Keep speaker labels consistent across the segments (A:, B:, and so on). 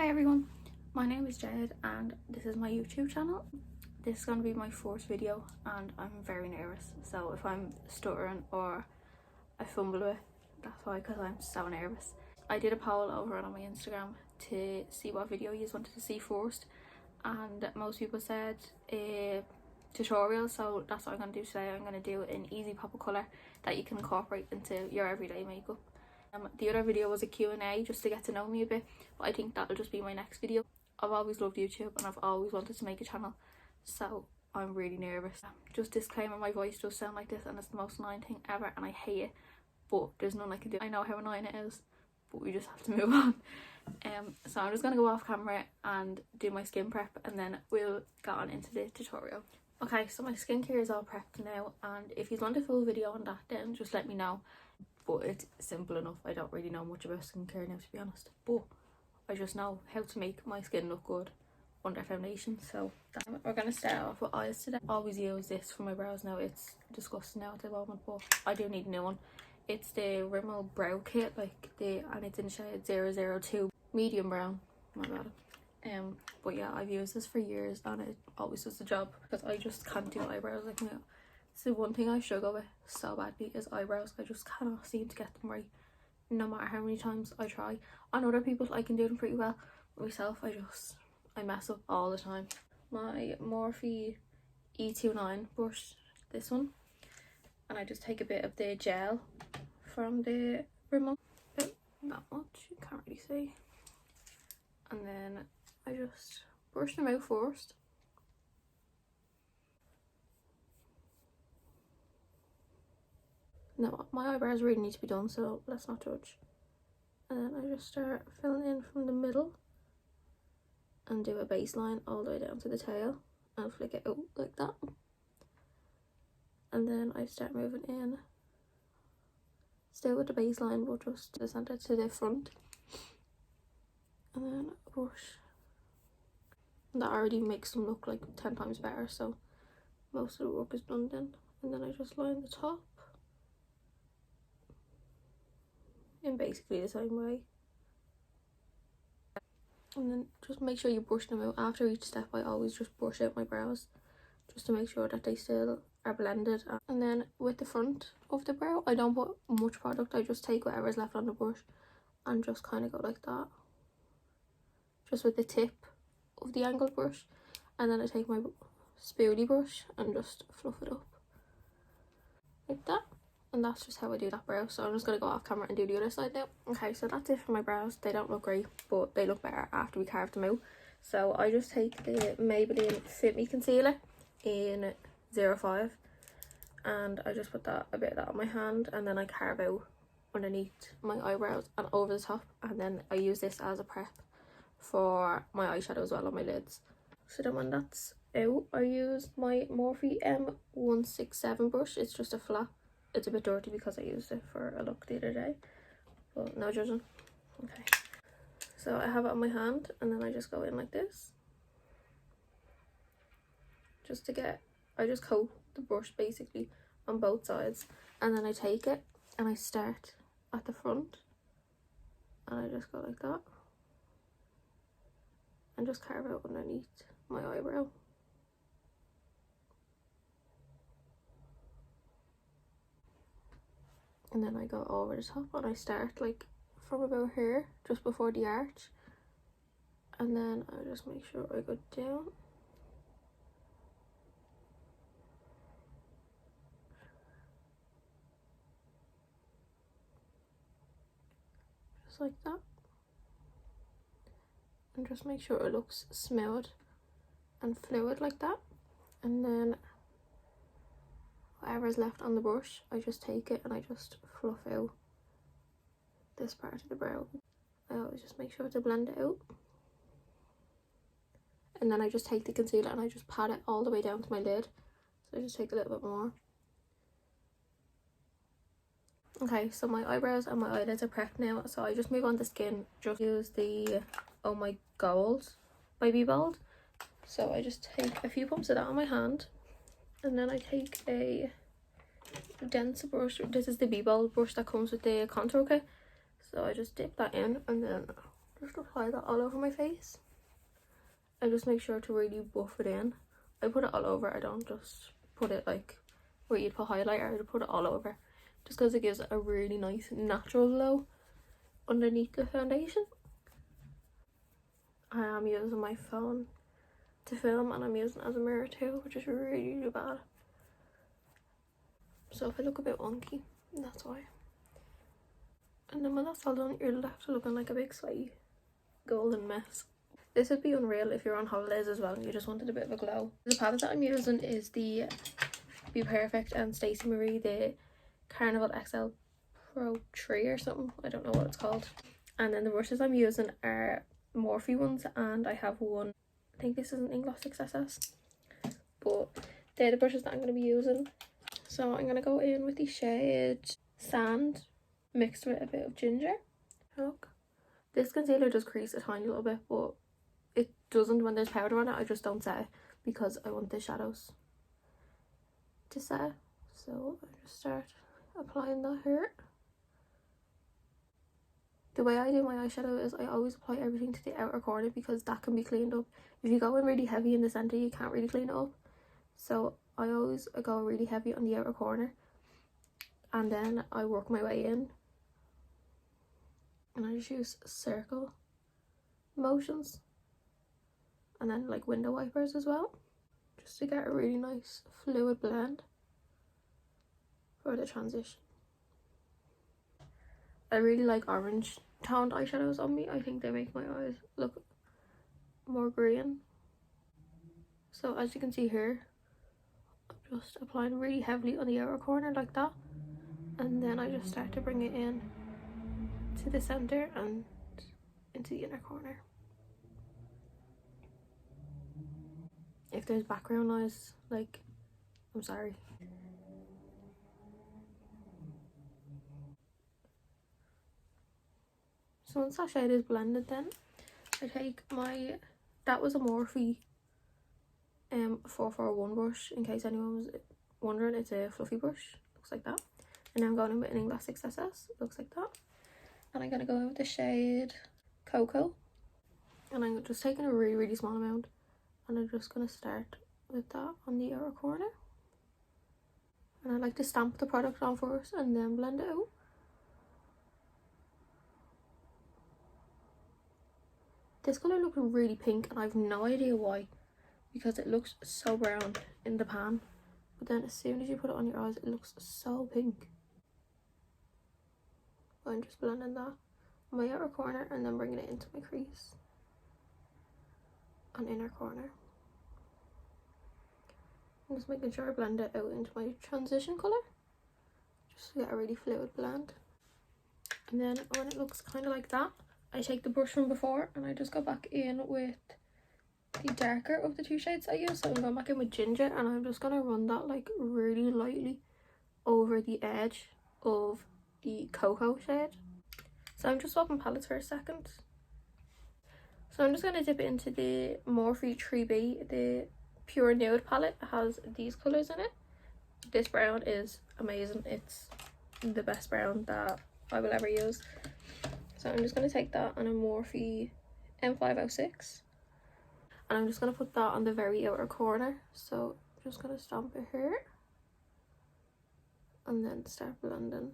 A: Hi everyone, my name is Jade and this is my YouTube channel. This is going to be my first video and I'm very nervous, so if I'm stuttering or I fumble a bit, that's why, because I'm so nervous. I did a poll over on my Instagram to see what video you wanted to see first, and most people said a tutorial, so that's what I'm going to do today. I'm going to do an easy pop of colour that you can incorporate into your everyday makeup. The other video was a Q&A just to get to know me a bit, but I think that'll just be my next video. I've always loved YouTube and I've always wanted to make a channel, so I'm really nervous. Just disclaimer, my voice does sound like this and it's the most annoying thing ever and I hate it, but there's nothing I can do. I know how annoying it is, but we just have to move on. So I'm just going to go off camera and do my skin prep and then we'll get on into the tutorial. Okay, so my skincare is all prepped now, and if you want a full video on that then just let me know. But it's simple enough. I don't really know much about skincare now, to be honest, but I just know how to make my skin look good under foundation. So we're going to start off with eyes today. I always use this for my brows now. It's disgusting now at the moment, but I do need a new one. It's the Rimmel Brow Kit, and it's in shade 002 medium brown. My bad. But yeah, I've used this for years and it always does the job because I just can't do eyebrows like now. So one thing I struggle with so badly is eyebrows. I just cannot seem to get them right, no matter how many times I try. On other people I can do them pretty well, but myself I mess up all the time. My Morphe E29 brush, this one, and I just take a bit of the gel from the Rimmel, about that much, you can't really see, and then I just brush them out first. No, my eyebrows really need to be done, so let's not judge. And then I just start filling in from the middle and do a baseline all the way down to the tail and flick it out like that. And then I start moving in, still with the baseline, but just to the centre to the front. And then brush. And that already makes them look like 10 times better, so most of the work is done then. And then I just line the top in basically the same way, and then just make sure you brush them out. After each step I always just brush out my brows just to make sure that they still are blended. And then with the front of the brow I don't put much product, I just take whatever's left on the brush and just kind of go like that, just with the tip of the angled brush, and then I take my spoolie brush and just fluff it up like that. And that's just how I do that brow. So I'm just going to go off camera and do the other side now. Okay, so that's it for my brows. They don't look great, but they look better after we carved them out. So I just take the Maybelline Fit Me Concealer in 05 and I just put that a bit of that on my hand, and then I carve out underneath my eyebrows and over the top, and then I use this as a prep for my eyeshadow as well on my lids. So then when that's out, I use my Morphe M167 brush. It's just a flat. It's a bit dirty because I used it for a look the other day, but no judging. Okay, so I have it on my hand and then I just go in like this, just to get, I just coat the brush basically on both sides, and then I take it and I start at the front and I just go like that and just carve out underneath my eyebrow. And then I go over the top and I start like from about here, just before the arch, and then I just make sure I go down just like that, and just make sure it looks smooth and fluid like that. And then whatever's left on the brush, I just take it and I just fluff out this part of the brow. I always just make sure to blend it out, and then I just take the concealer and I just pat it all the way down to my lid. So I just take a little bit more. Okay, so my eyebrows and my eyelids are prepped now, so I just move on to skin. Just use the Oh My Gold by Be Bold. So I just take a few pumps of that on my hand, and then I take a denser brush. This is the Be Bold brush that comes with the contour kit. So I just dip that in and then just apply that all over my face. I just make sure to really buff it in. I put it all over. I don't just put it like where you'd put highlighter. I put it all over just because it gives a really nice natural glow underneath the foundation. I am using my phone to film and I'm using it as a mirror too, which is really bad. So if I look a bit wonky, that's why. And then when that's all done, you're left looking like a big sweaty golden mess. This would be unreal if you're on holidays as well and you just wanted a bit of a glow. The palette that I'm using is the Be Perfect and Stacey Marie, the Carnival XL Pro 3 or something. I don't know what it's called. And then the brushes I'm using are Morphe ones, and I have one, I think this is an Inglossic SS, but they're the brushes that I'm going to be using. So I'm going to go in with the shade Sand mixed with a bit of ginger. Look, this concealer does crease a tiny little bit, but it doesn't when there's powder on it. I just don't set it because I want the shadows to set. So I just start applying that here. The way I do my eyeshadow is I always apply everything to the outer corner because that can be cleaned up. If you go in really heavy in the centre, you can't really clean it up. So I always go really heavy on the outer corner and then I work my way in. And I just use circle motions and then like window wipers as well, just to get a really nice fluid blend for the transition. I really like orange toned eyeshadows on me. I think they make my eyes look more green. So as you can see here, I'm just applying really heavily on the outer corner like that, and then I just start to bring it in to the center and into the inner corner. If there's background noise, like, I'm sorry. So once that shade is blended, then I take my, that was a Morphe 441 brush, in case anyone was wondering. It's a fluffy brush, looks like that. And now I'm going in with an Inglossic SS, looks like that. And I'm gonna go in with the shade Cocoa, and I'm just taking a really small amount, and I'm just gonna start with that on the outer corner. And I like to stamp the product on first and then blend it out. This colour looks really pink and I have no idea why, because it looks so brown in the pan, but then as soon as you put it on your eyes it looks so pink. I'm just blending that on my outer corner and then bringing it into my crease and inner corner. I'm just making sure I blend it out into my transition colour, just to get a really fluid blend. And then when it looks kind of like that, I take the brush from before and I just go back in with the darker of the two shades I use. So I'm going back in with ginger, and I'm just going to run that like really lightly over the edge of the cocoa shade. So I'm just swapping palettes for a second. So I'm just going to dip into the Morphe 3B, the Pure Nude palette. It has these colours in it. This brown is amazing. It's the best brown that I will ever use. So I'm just going to take that on a Morphe M506. And I'm just going to put that on the very outer corner. So I'm just going to stamp it here. And then start blending.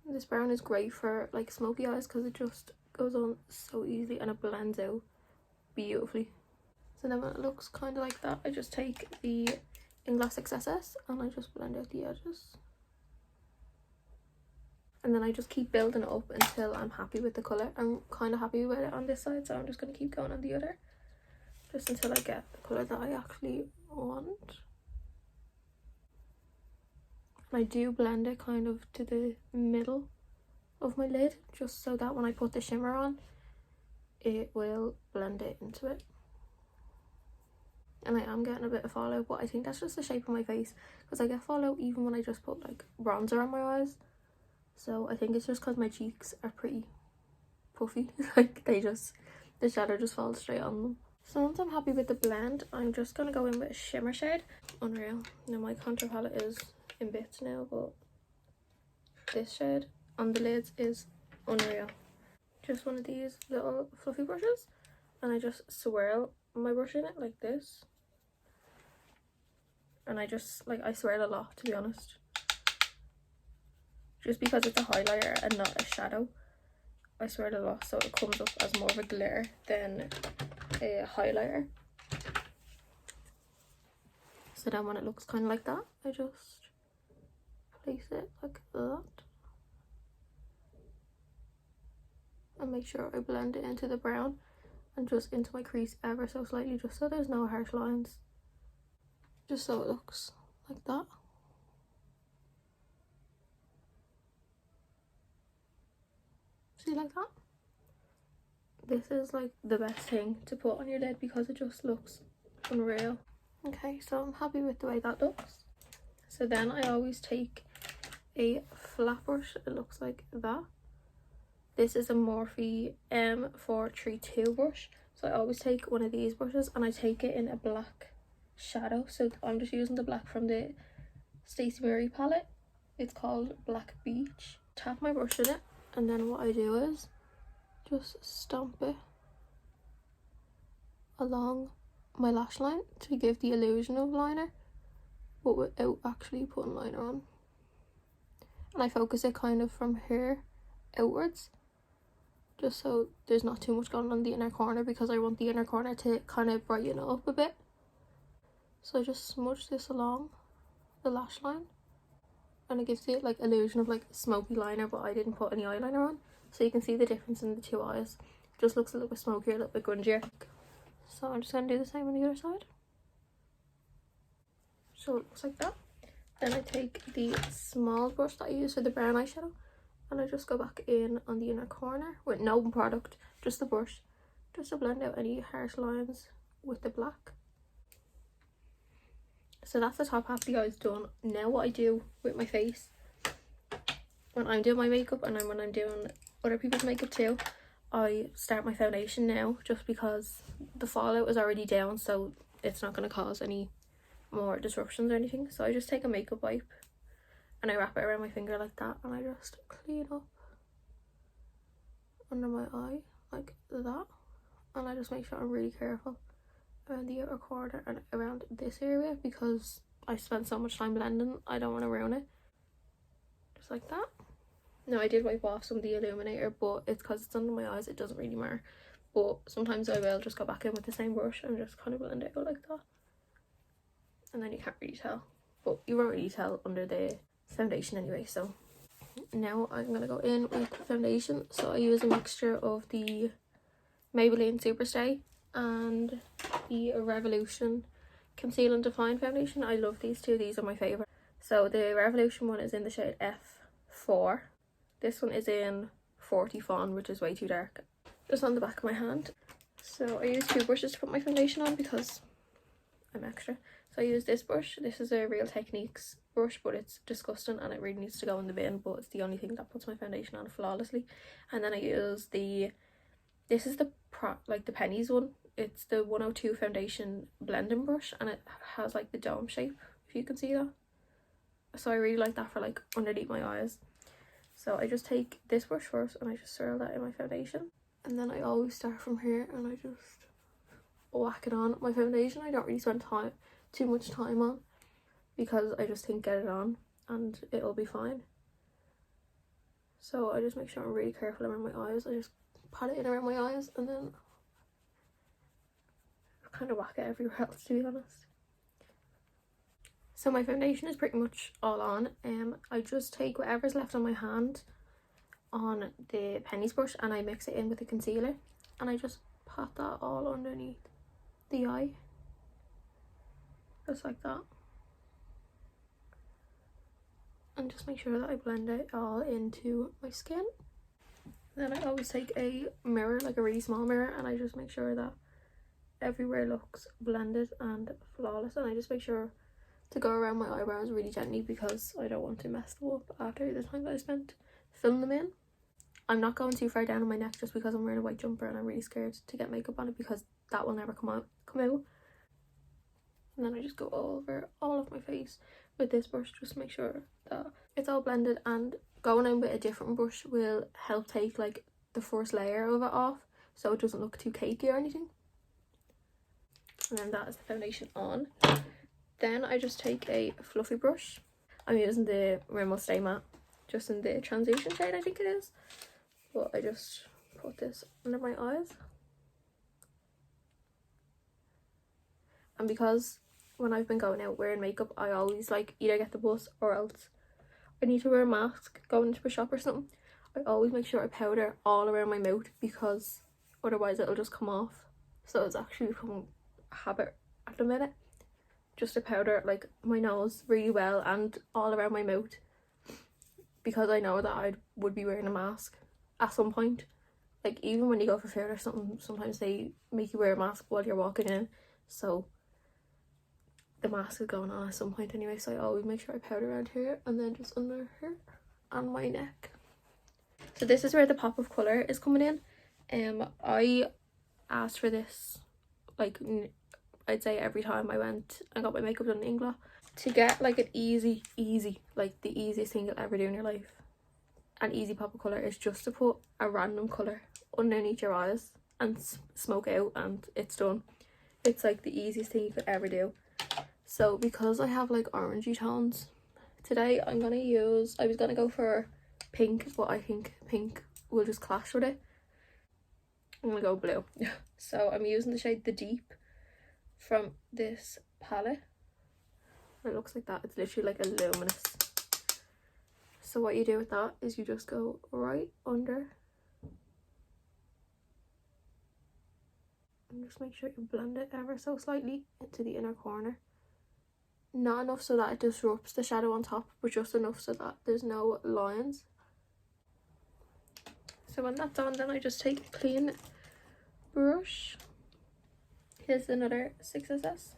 A: This brown is great for like smoky eyes because it just goes on so easily and it blends out beautifully. So then when it looks kind of like that, I just take the Inglossic SS and I just blend out the edges. And then I just keep building it up until I'm happy with the colour. I'm kind of happy with it on this side, so I'm just going to keep going on the other. Just until I get the colour that I actually want. And I do blend it kind of to the middle of my lid, just so that when I put the shimmer on, it will blend it into it. And I am getting a bit of fallout, but I think that's just the shape of my face, because I get fallout even when I just put like bronzer on my eyes. So I think it's just because my cheeks are pretty puffy, like the shadow just falls straight on them. So once I'm happy with the blend, I'm just going to go in with a shimmer shade. Unreal. Now my contour palette is in bits now, but this shade on the lids is unreal. just one of these little fluffy brushes, and I just swirl my brush in it like this. And I just, like, I swirl a lot, to be honest. Just because it's a highlighter and not a shadow, I swirl a lot so it comes up as more of a glitter than a highlighter. So then when it looks kind of like that, I just place it like that. And make sure I blend it into the brown and just into my crease ever so slightly, just so there's no harsh lines. Just so it looks like that. See, like that? This is like the best thing to put on your lid because it just looks unreal. Okay, so I'm happy with the way that looks. So then I always take a flat brush. It looks like that. This is a Morphe M432 brush. So I always take one of these brushes and I take it in a black shadow. So I'm just using the black from the Stacey Murray palette. It's called Black Beach. Tap my brush in it, and then what I do is just stomp it along my lash line to give the illusion of liner, but without actually putting liner on. And I focus it kind of from here outwards, just so there's not too much going on the inner corner, because I want the inner corner to kind of brighten up a bit. So I just smudge this along the lash line, and it gives it like illusion of like smoky liner, but I didn't put any eyeliner on, so you can see the difference in the two eyes. It just looks a little bit smokier, a little bit grungier. So I'm just going to do the same on the other side. So it looks like that. Then I take the small brush that I use for the brown eyeshadow, and I just go back in on the inner corner with no product, just the brush, just to blend out any harsh lines with the black. So that's the top half of the eyes done. Now what I do with my face, when I'm doing my makeup and when I'm doing other people's makeup too, I start my foundation now, just because the fallout is already down, so it's not going to cause any more disruptions or anything. So I just take a makeup wipe and I wrap it around my finger like that, and I just clean up under my eye like that, and I just make sure I'm really careful around the outer corner and around this area, because I spent so much time blending, I don't want to ruin it. Just like that. Now I did wipe off some of the illuminator, but it's because it's under my eyes, it doesn't really matter. But sometimes I will just go back in with the same brush and just kind of blend it out like that. And then you can't really tell, but you won't really tell under the foundation anyway. So now I'm going to go in with foundation. So I use a mixture of the Maybelline Superstay and the Revolution Conceal and Define foundation. I love these two, these are my favourite. So the Revolution one is in the shade F4. This one is in 40 Fawn, which is way too dark. Just on the back of my hand. So I use two brushes to put my foundation on because I'm extra. So I use this brush. This is a Real Techniques brush, but it's disgusting and it really needs to go in the bin, but it's the only thing that puts my foundation on flawlessly. And then I use this is the Pennies one. It's the 102 foundation blending brush, and it has like the dome shape, if you can see that. So I really like that for like underneath my eyes. So I just take this brush first and I just swirl that in my foundation, and then I always start from here and I just whack it on. My foundation I don't really spend too much time on, because I just think get it on and it'll be fine. So I just make sure I'm really careful around my eyes. I just pat it in around my eyes and then kind of whack it everywhere else, to be honest. So my foundation is pretty much all on. I just take whatever's left on my hand on the Pennies brush and I mix it in with the concealer, and I just pat that all underneath the eye, just like that, and just make sure that I blend it all into my skin. Then I always take a mirror, like a really small mirror, and I just make sure that everywhere looks blended and flawless, and I just make sure to go around my eyebrows really gently because I don't want to mess them up after the time that I spent filming them in. I'm not going too far down on my neck just because I'm wearing a white jumper and I'm really scared to get makeup on it because that will never come out. And then I just go over all of my face with this brush just to make sure that it's all blended, and going in with a different brush will help take like the first layer of it off so it doesn't look too cakey or anything. And then that is the foundation on. Then I just take a fluffy brush. I'm using the Rimmel Stay Matte, just in the transition shade I think it is. But I just put this under my eyes. And because when I've been going out wearing makeup, I always like either get the bus or else I need to wear a mask going into a shop or something. I always make sure I powder all around my mouth because otherwise it'll just come off. So it's actually becoming a habit at the minute just to powder like my nose really well and all around my mouth, because I know that I would be wearing a mask at some point. Like even when you go for food or something, sometimes they make you wear a mask while you're walking in, so the mask is going on at some point anyway. So I always make sure I powder around here and then just under here and my neck. So this is where the pop of colour is coming in. I asked for this like I'd say every time I went and got my makeup done in England, to get like an easy like the easiest thing you'll ever do in your life. An easy pop of colour is just to put a random colour underneath your eyes and smoke out and it's done. It's like the easiest thing you could ever do. So because I have like orangey tones today, I was gonna go for pink, but I think pink will just clash with it. I'm gonna go blue. So I'm using the shade The Deep from this palette. It looks like that. It's literally like a luminous. So what you do with that is you just go right under and just make sure you blend it ever so slightly into the inner corner. Not enough so that it disrupts the shadow on top, but just enough so that there's no lines. So when that's on, then I just take a clean brush. Here's another 6SS,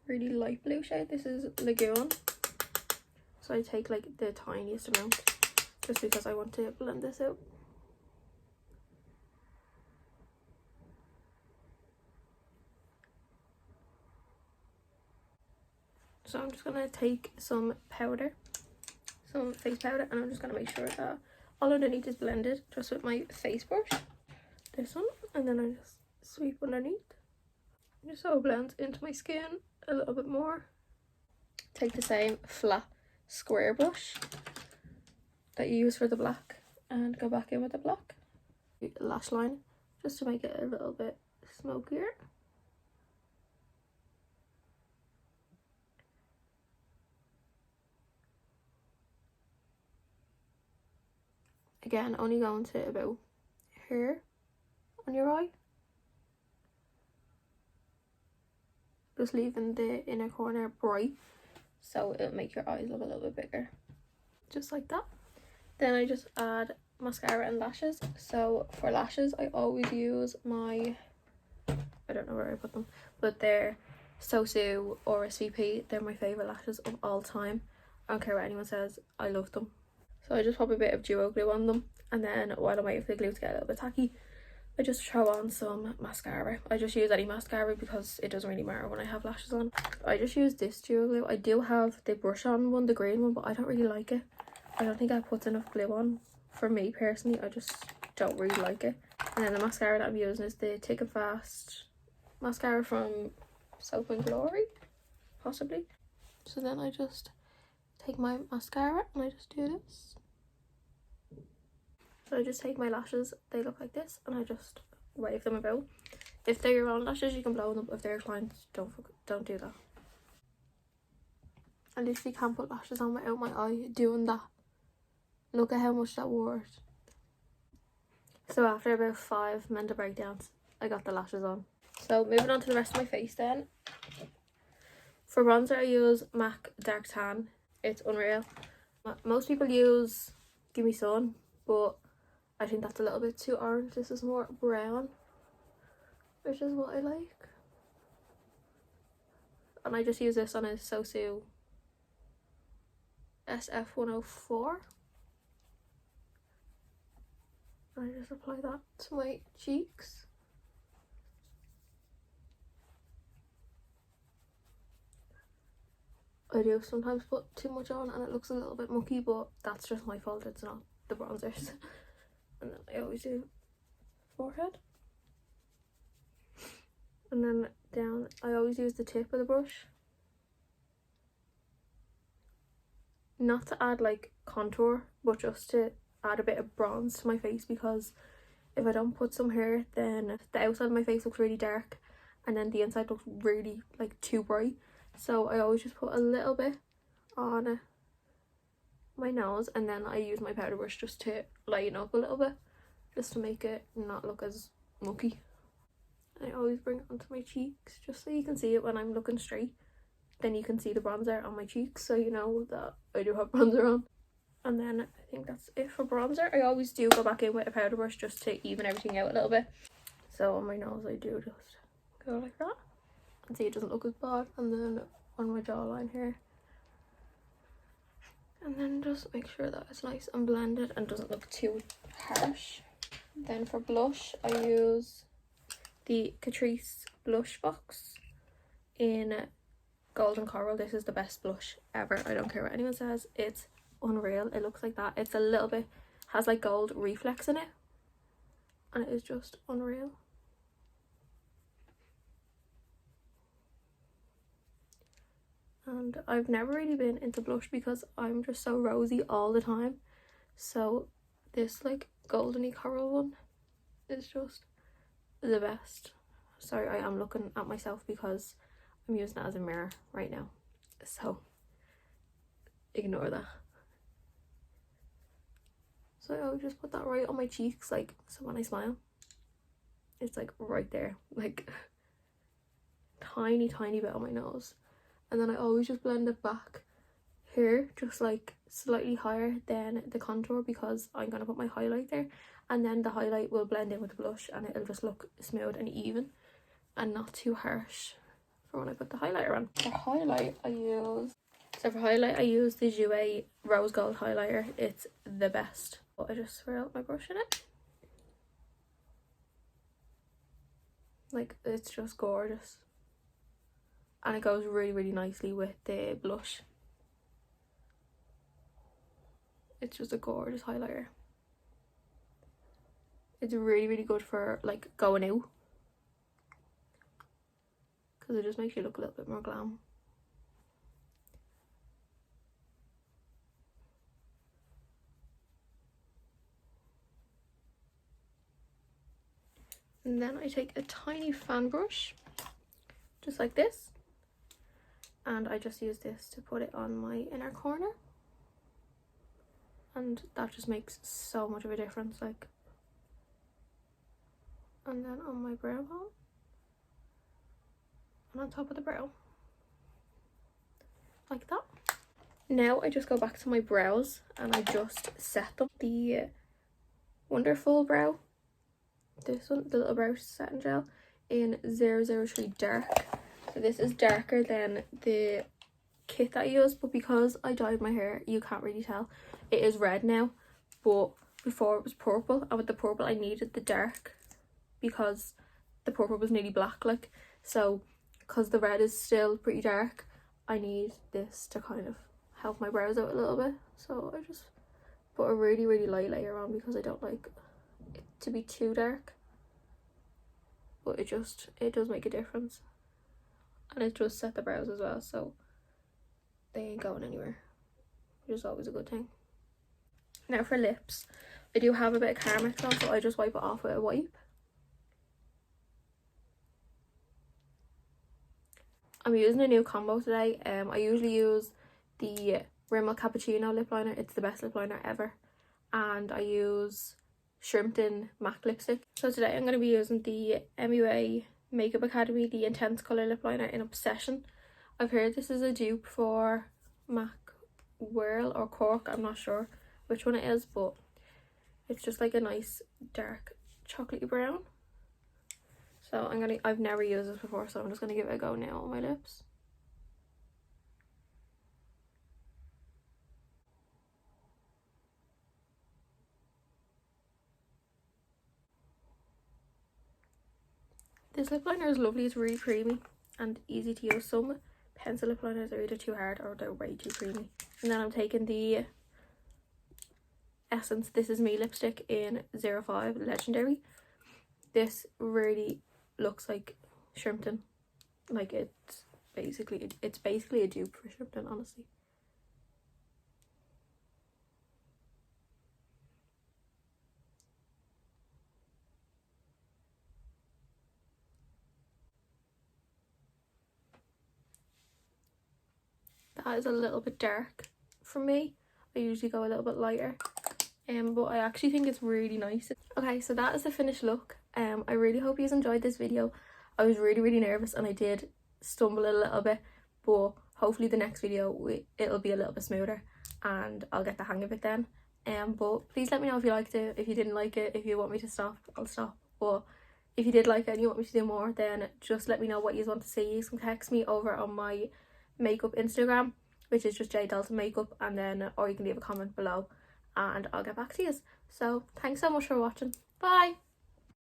A: really light blue shade. This is Lagoon. So I take like the tiniest amount just because I want to blend this out. So I'm just gonna take some powder, some face powder, and I'm just gonna make sure that all underneath is blended just with my face brush. This one, and then I just sweep underneath. Just so it blends into my skin a little bit more. Take the same flat square brush that you use for the black and go back in with the black. Lash line just to make it a little bit smokier. Again, only going to about here on your eye. Just leaving the inner corner bright so it'll make your eyes look a little bit bigger. Just like that. Then I just add mascara and lashes. So for lashes, I always use my, I don't know where I put them, but they're Sosu or SVP. They're my favourite lashes of all time. I don't care what anyone says, I love them. So I just pop a bit of duo glue on them, and then while I'm waiting for the glue to get a little bit tacky, I just throw on some mascara. I just use any mascara because it doesn't really matter when I have lashes on. I just use this duo glue. I do have the brush on one, the green one, but I don't really like it. I don't think I put enough glue on. For me personally, I just don't really like it. And then the mascara that I'm using is the Thick and Fast mascara from Soap and Glory, possibly. So then I just take my mascara and I just do this. So I just take my lashes, they look like this, and I just wave them about. If they're your own lashes, you can blow them. If they're your clients, don't do that. I literally can't put lashes on without my eye doing that. Look at how much that worked. So after about 5 mental breakdowns, I got the lashes on. So moving on to the rest of my face then. For bronzer, I use MAC Dark Tan. It's unreal. Most people use Gimme Sun, but I think that's a little bit too orange. This is more brown, which is what I like. And I just use this on a Sosu SF104. And I just apply that to my cheeks. I do sometimes put too much on and it looks a little bit mucky, but that's just my fault. It's not the bronzers. And then I always do forehead. And then down, I always use the tip of the brush. Not to add like contour, but just to add a bit of bronze to my face, because if I don't put some here, then the outside of my face looks really dark and then the inside looks really like too bright. So I always just put a little bit on my nose, and then I use my powder brush just to lighten up a little bit, just to make it not look as mucky. I always bring it onto my cheeks just so you can see it when I'm looking straight. Then you can see the bronzer on my cheeks, so you know that I do have bronzer on. And then I think that's it for bronzer. I always do go back in with a powder brush just to even everything out a little bit. So on my nose I do just go like that and see it doesn't look as bad. And then on my jawline here. And then just make sure that it's nice and blended and doesn't look too harsh. Then for blush, I use the Catrice blush box in Golden Coral. This is the best blush ever. I don't care what anyone says. It's unreal. It looks like that. It's a little bit, has like gold reflex in it. And it is just unreal. And I've never really been into blush because I'm just so rosy all the time. So this like goldeny coral one is just the best. Sorry, I am looking at myself because I'm using it as a mirror right now. So ignore that. So I always just put that right on my cheeks, like, so when I smile, it's like right there, like tiny bit on my nose. And then I always just blend it back here, just like slightly higher than the contour, because I'm gonna put my highlight there, and then the highlight will blend in with the blush and it'll just look smooth and even and not too harsh for when I put the highlighter on. For highlight I use the Jouer Rose Gold highlighter. It's the best. But I just swirl out my brush in it. Like, it's just gorgeous. And it goes really nicely with the blush. It's just a gorgeous highlighter. It's really good for like going out, because it just makes you look a little bit more glam. And then I take a tiny fan brush, just like this, and I just use this to put it on my inner corner, and that just makes so much of a difference. Like, and then on my brow bone and on top of the brow, like that. Now I just go back to my brows and I just set them. The Wonderful Brow, this one, the little brow setting gel in 003 Dark. So this is darker than the kit that I used, but because I dyed my hair, you can't really tell. It is red now, but before it was purple, and with the purple I needed the dark because the purple was nearly black, like, so because the red is still pretty dark, I need this to kind of help my brows out a little bit. So I just put a really light layer on because I don't like it to be too dark, but it does make a difference, and it does set the brows as well, so they ain't going anywhere, which is always a good thing. Now for lips, I do have a bit of Carmex on, so I just wipe it off with a wipe. I'm using a new combo today. I usually use the Rimmel Cappuccino lip liner. It's the best lip liner ever. And I use Shrimpton MAC lipstick. So today I'm going to be using the MUA Makeup Academy, the Intense Colour lip liner in Obsession. I've heard this is a dupe for MAC Whirl or Cork. I'm not sure which one it is, but it's just like a nice dark chocolatey brown. So I've never used this before, so I'm just gonna give it a go now on my lips. This lip liner is lovely. It's really creamy and easy to use. Some pencil lip liners are either too hard or they're way too creamy. And then I'm taking the Essence This Is Me lipstick in 05 Legendary. This really looks like Shrimpton. Like it's basically a dupe for Shrimpton, honestly. That is a little bit dark for me. I usually go a little bit lighter, but I actually think it's really nice. Okay, so that is the finished look. I really hope you enjoyed this video. I was really nervous and I did stumble a little bit, but hopefully the next video it'll be a little bit smoother and I'll get the hang of it then. But please let me know if you liked it. If you didn't like it, if you want me to stop, I'll stop. But if you did like it and you want me to do more, then just let me know what you want to see. You can text me over on my makeup Instagram, which is just J Dalton Makeup, and then or you can leave a comment below and I'll get back to you. So thanks so much for watching. Bye.